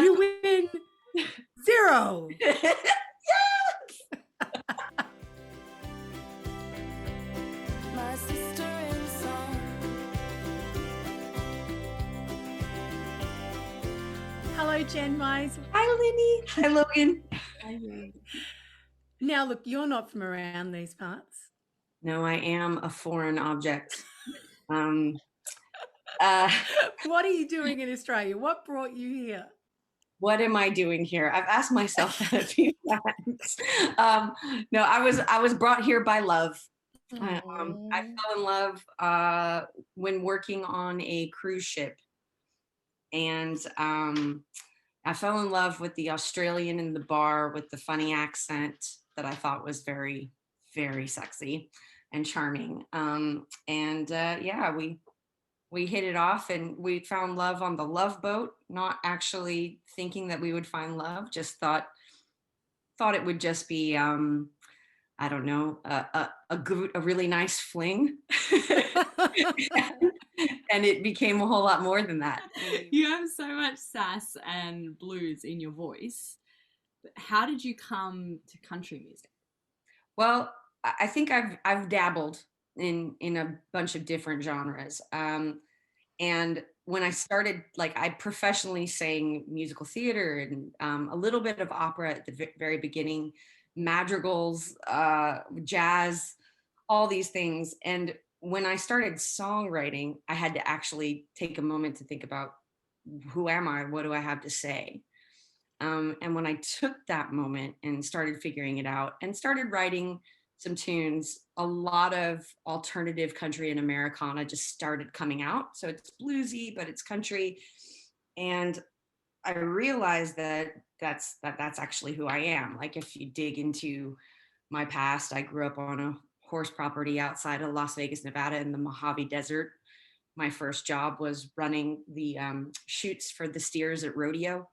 You win 0. Yes! My sister in song. Hello, Jen Mize. Hi, Lynny. Hi, Logan. Now, look, you're not from around these parts. No, I am a foreign object. What are you doing in Australia? What brought you here? What am I doing here? I've asked myself that a few times. No, I was brought here by love. I fell in love when working on a cruise ship, and I fell in love with the Australian in the bar with the funny accent that I thought was very, very sexy and charming. Yeah, we hit it off, and we found love on the Love Boat, not actually thinking that we would find love, just thought it would just be I don't know, a really nice fling. And it became a whole lot more than that. You have so much sass and blues in your voice. But how did you come to country music? Well, I think I've dabbled in a bunch of different genres. And when I started, like, I professionally sang musical theater and a little bit of opera at the very beginning, madrigals, jazz, all these things. And when I started songwriting, I had to actually take a moment to think about, who am I? What do I have to say? And when I took that moment and started figuring it out and started writing some tunes, a lot of alternative country and Americana just started coming out. So it's bluesy, but it's country. And I realized that that's actually who I am. Like, if you dig into my past, I grew up on a horse property outside of Las Vegas, Nevada in the Mojave Desert. My first job was running the chutes for the steers at rodeo.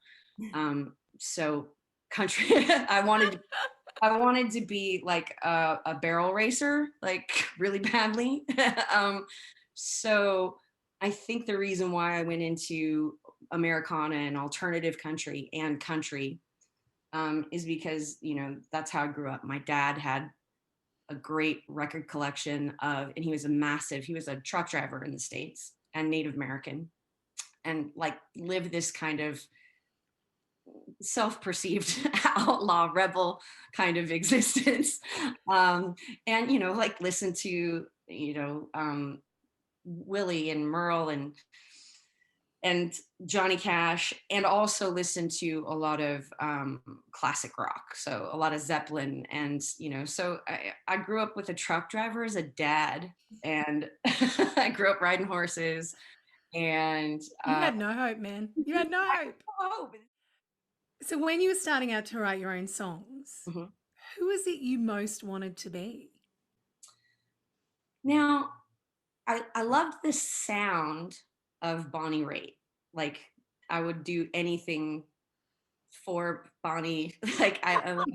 So country, I wanted to be like a barrel racer, like, really badly. So I think the reason why I went into Americana and alternative country is because, that's how I grew up. My dad had a great record collection and he was a truck driver in the States and Native American, and like lived this kind of self-perceived outlaw rebel kind of existence. And, like, listen to, Willie and Merle and Johnny Cash, and also listen to a lot of classic rock. So a lot of Zeppelin, and, so I grew up with a truck driver as a dad, and I grew up riding horses, and you had no hope, man. You had no hope. So when you were starting out to write your own songs, who is it you most wanted to be? Now, I loved the sound of Bonnie Raitt. Like, I would do anything for Bonnie. Like, I love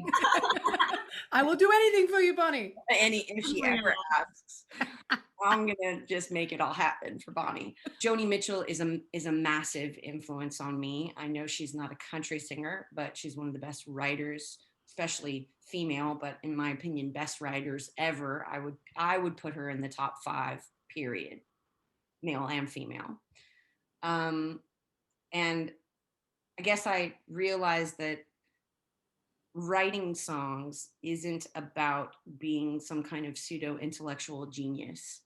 I will do anything for you, Bonnie. If she ever asks, I'm gonna just make it all happen for Bonnie. Joni Mitchell is a massive influence on me. I know she's not a country singer, but she's one of the best writers, especially female, but in my opinion, best writers ever. I would put her in the top 5, period, male and female. And I guess I realized that writing songs isn't about being some kind of pseudo intellectual genius.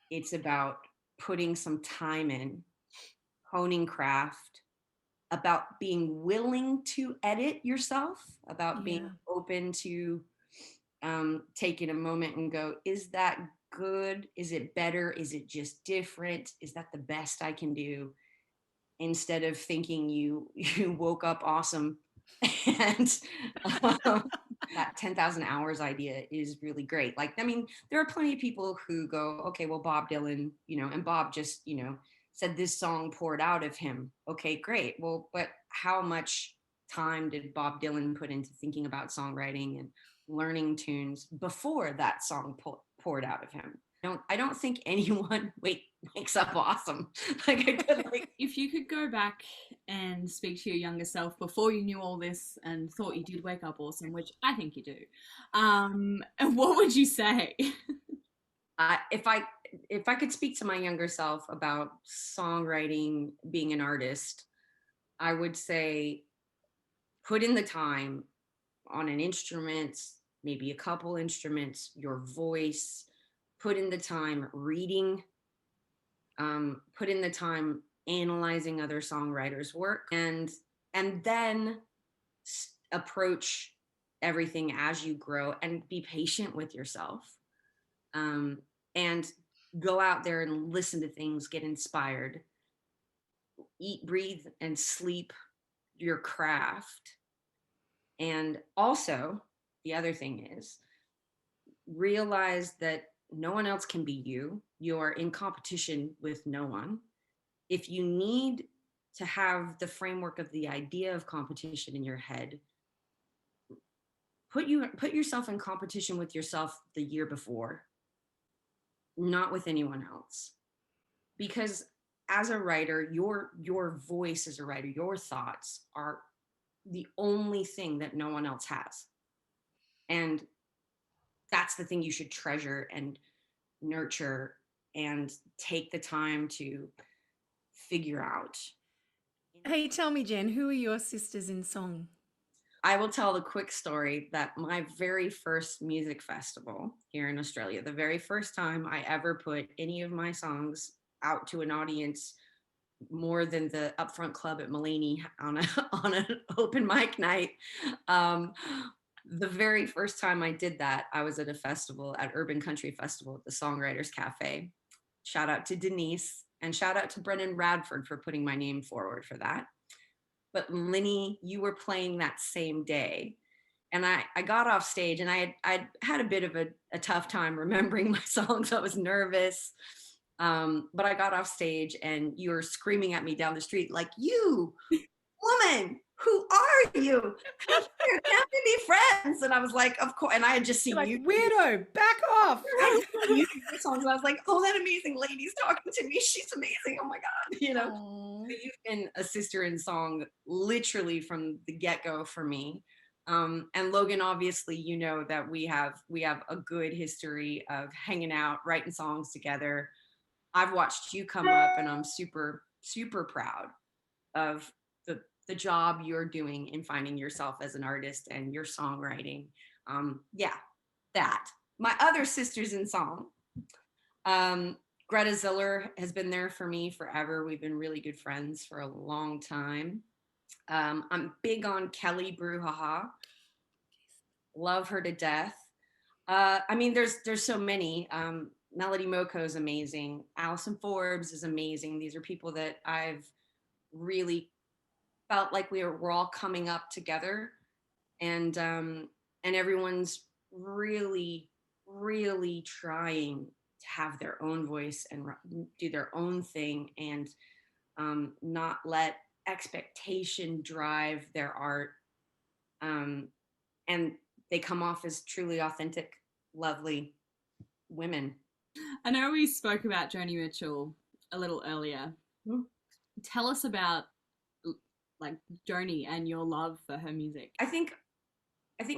It's about putting some time in, honing craft, about being willing to edit yourself, about being open to taking a moment and go, is that good? Is it better? Is it just different? Is that the best I can do? Instead of thinking you woke up awesome. And that 10,000 hours idea is really great. Like, I mean, there are plenty of people who go, okay, well, Bob Dylan, and Bob just, said this song poured out of him. Okay, great. Well, but how much time did Bob Dylan put into thinking about songwriting and learning tunes before that song poured out of him? I don't think anyone wakes up awesome. Like I could like If you could go back and speak to your younger self before you knew all this and thought you did wake up awesome, which I think you do, what would you say? if I could speak to my younger self about songwriting, being an artist, I would say put in the time on an instrument, maybe a couple instruments, your voice, put in the time reading, put in the time analyzing other songwriters' work, and then approach everything as you grow and be patient with yourself, and go out there and listen to things, get inspired, eat, breathe, and sleep your craft. And also, the other thing is realize that no one else can be you. You are in competition with no one. If you need to have the framework of the idea of competition in your head, put yourself in competition with yourself the year before, not with anyone else. Because as a writer, your voice as a writer, your thoughts are the only thing that no one else has. And that's the thing you should treasure and nurture and take the time to figure out. Hey, tell me, Jen, who are your sisters in song? I will tell the quick story that my very first music festival here in Australia, the very first time I ever put any of my songs out to an audience more than the Upfront Club at Mulaney on an open mic night. The very first time I did that, I was at a festival, at Urban Country Festival at the Songwriters Cafe. Shout out to Denise and shout out to Brendan Radford for putting my name forward for that. But Lynny, you were playing that same day. And I got off stage and I had a bit of a tough time remembering my songs. I was nervous. But I got off stage and you were screaming at me down the street, like, you woman, who are you? Come here, can't we be friends? And I was like, of course. And I had just seen Like, you. weirdo, back off. You songs. And I was like, oh, that amazing lady's talking to me. She's amazing. Oh my God. You know, Aww. so you've been a sister in song literally from the get-go for me. And Logan, obviously, you know that we have a good history of hanging out, writing songs together. I've watched you come up and I'm super, super proud of the job you're doing in finding yourself as an artist and your songwriting. Yeah, that. My other sisters in song, Greta Ziller has been there for me forever. We've been really good friends for a long time. I'm big on Kelly Brouhaha. Love her to death. I mean, there's so many. Melody Moko is amazing. Allison Forbes is amazing. These are people that I've really felt like we're all coming up together, and everyone's really, really trying to have their own voice and do their own thing, and not let expectation drive their art. And they come off as truly authentic, lovely women. I know we spoke about Joni Mitchell a little earlier. Mm-hmm. Tell us about like Joni and your love for her music. I think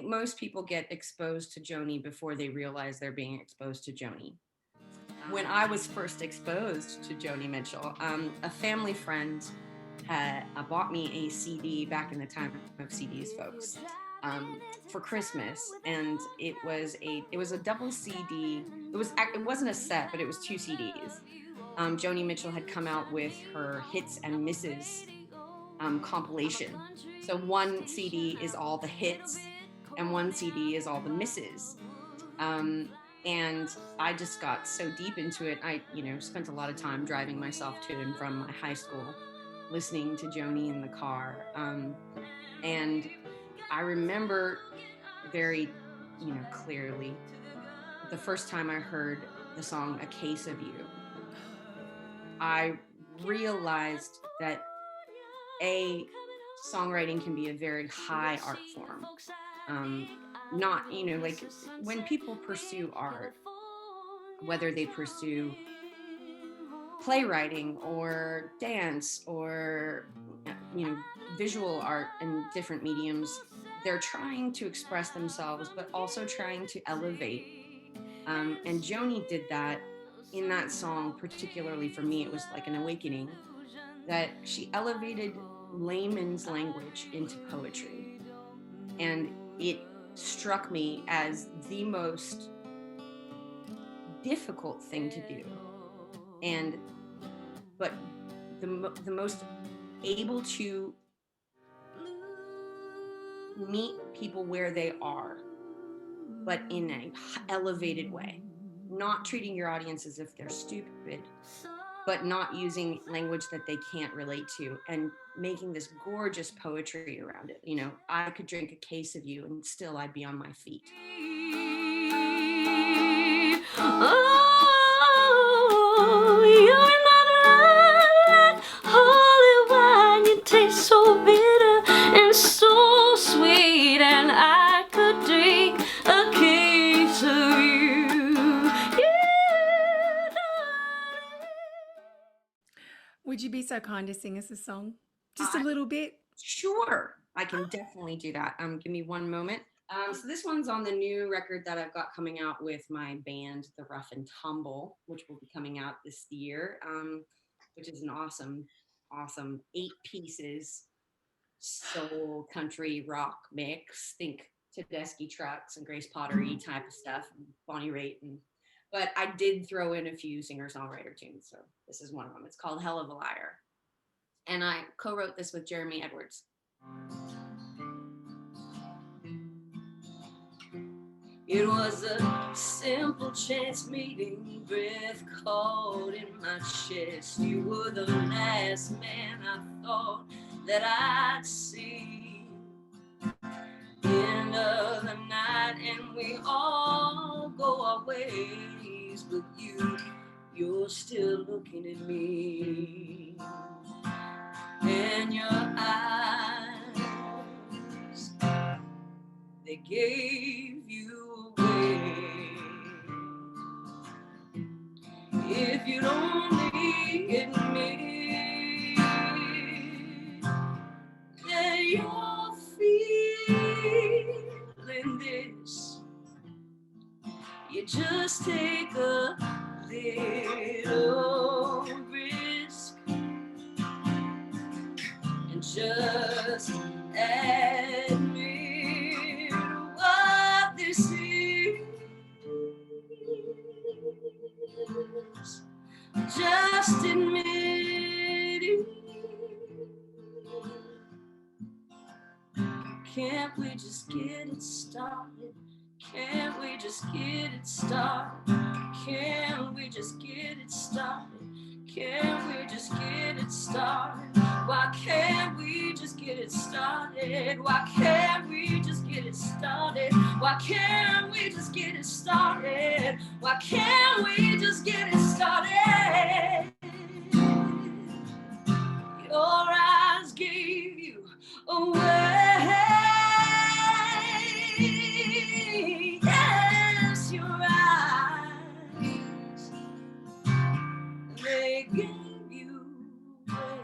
most people get exposed to Joni before they realize they're being exposed to Joni. When I was first exposed to Joni Mitchell, a family friend had bought me a CD back in the time of CDs, folks, for Christmas, and it was a double CD. It wasn't a set, but it was 2 CDs. Joni Mitchell had come out with her hits and misses compilation. So one CD is all the hits, and one CD is all the misses. And I just got so deep into it. I, spent a lot of time driving myself to and from my high school, listening to Joni in the car. And I remember very, clearly the first time I heard the song "A Case of You," I realized that songwriting can be a very high art form. Not, like when people pursue art, whether they pursue playwriting or dance or visual art and different mediums, they're trying to express themselves, but also trying to elevate. And Joni did that in that song. Particularly for me, it was like an awakening that she elevated layman's language into poetry, and it struck me as the most difficult thing to do, but the most able to meet people where they are, but in an elevated way, not treating your audience as if they're stupid, but not using language that they can't relate to, and making this gorgeous poetry around it. I could drink a case of you and still I'd be on my feet. Oh, you're not right, holy wine. You taste so bitter and so sweet, and I could drink a case of you. Would you be so kind to sing us a song? Just a little bit? Sure, I can definitely do that. Give me one moment. So this one's on the new record that I've got coming out with my band, The Rough and Tumble, which will be coming out this year, which is an awesome 8 pieces soul country rock mix. Think Tedeschi Trucks and Grace Pottery type of stuff, and Bonnie Raitt, but I did throw in a few singer-songwriter tunes, so this is one of them. It's called Hell of a Liar, and I co-wrote this with Jeremy Edwards. It was a simple chance meeting, breath caught in my chest. You were the last man I thought that I'd see. End of the night and we all go our ways, but you're still looking at me. And your eyes, they gave you away. If you'd only admit that you're feeling this, you just take a little risk and just admit what this is. Just admit it. Can't we just get it started? Can't we just get it started? Can't we just get it started? Can't we just get it started? Why can't we just get it started? Why can't we just get it started? Why can't we just get it started? Why can't we just get it started? Your eyes gave you away. Yes, your eyes, they gave you away.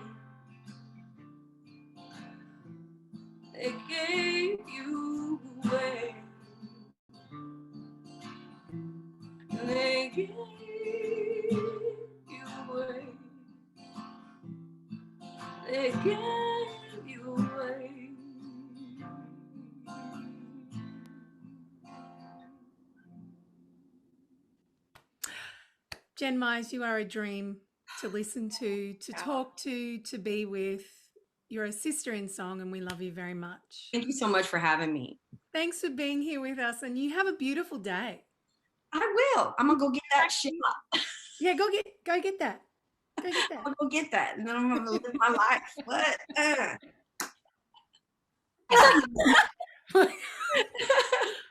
They gave you away. They gave you away. They gave you away. Jen Mize, you are a dream to listen to talk to be with. You're a sister in song, and we love you very much. Thank you so much for having me. Thanks for being here with us, and you have a beautiful day. I will. I'm gonna go get that shit up. Yeah, go get that. Go get that. I'll go get that, and then I'm gonna live my life. What?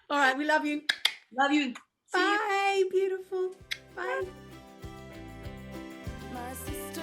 All right, we love you. Love you. Bye, beautiful. Bye. My sister